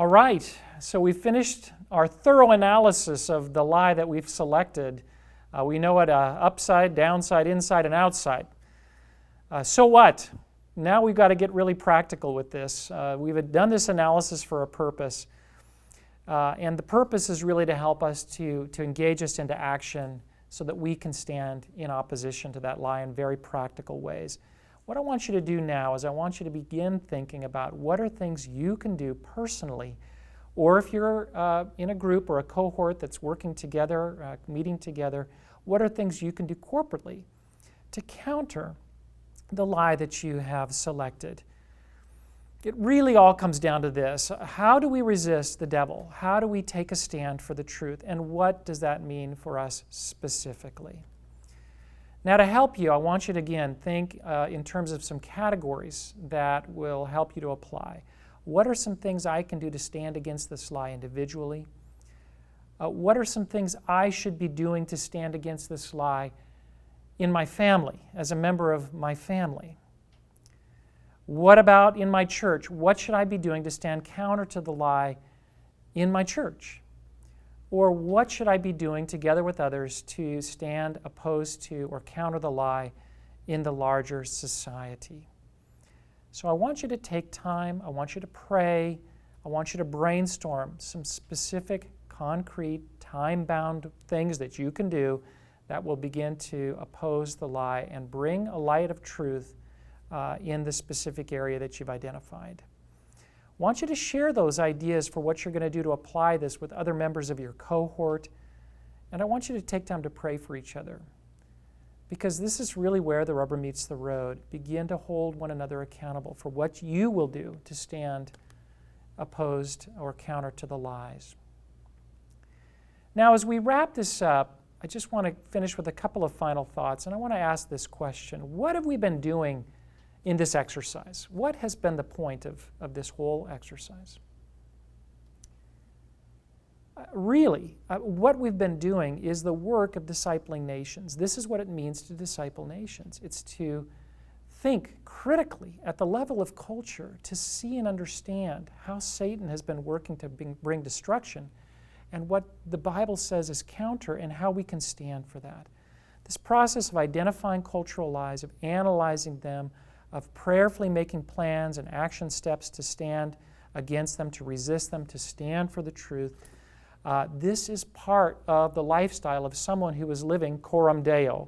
right, so we finished our thorough analysis of the lie that we've selected. We know it upside, downside, inside, and outside. So what? Now we've got to get really practical with this. We've done this analysis for a purpose, and the purpose is really to help us to engage us into action so that we can stand in opposition to that lie in very practical ways. What I want you to do now is I want you to begin thinking about what are things you can do personally, or if you're in a group or a cohort that's working together, meeting together, what are things you can do corporately to counter the lie that you have selected. It really all comes down to this. How do we resist the devil? How do we take a stand for the truth? And what does that mean for us specifically? Now, to help you, I want you to again think in terms of some categories that will help you to apply. What are some things I can do to stand against this lie individually? What are some things I should be doing to stand against this lie in my family, as a member of my family? What about in my church? What should I be doing to stand counter to the lie in my church? Or what should I be doing together with others to stand opposed to or counter the lie in the larger society? So I want you to take time, I want you to pray, I want you to brainstorm some specific, concrete, time-bound things that you can do that will begin to oppose the lie and bring a light of truth in the specific area that you've identified. I want you to share those ideas for what you're going to do to apply this with other members of your cohort. And I want you to take time to pray for each other, because this is really where the rubber meets the road. Begin to hold one another accountable for what you will do to stand opposed or counter to the lies. Now, as we wrap this up, I just want to finish with a couple of final thoughts, and I want to ask this question. What have we been doing in this exercise? What has been the point of this whole exercise? Really, what we've been doing is the work of discipling nations. This is what it means to disciple nations. It's to think critically at the level of culture, to see and understand how Satan has been working to bring destruction, and what the Bible says is counter, and how we can stand for that. This process of identifying cultural lies, of analyzing them, of prayerfully making plans and action steps to stand against them, to resist them, to stand for the truth. This is part of the lifestyle of someone who is living coram Deo.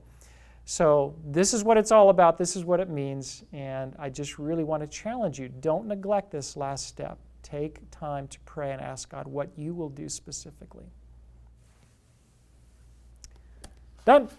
So this is what it's all about. This is what it means. And I just really want to challenge you. Don't neglect this last step. Take time to pray and ask God what you will do specifically. Done.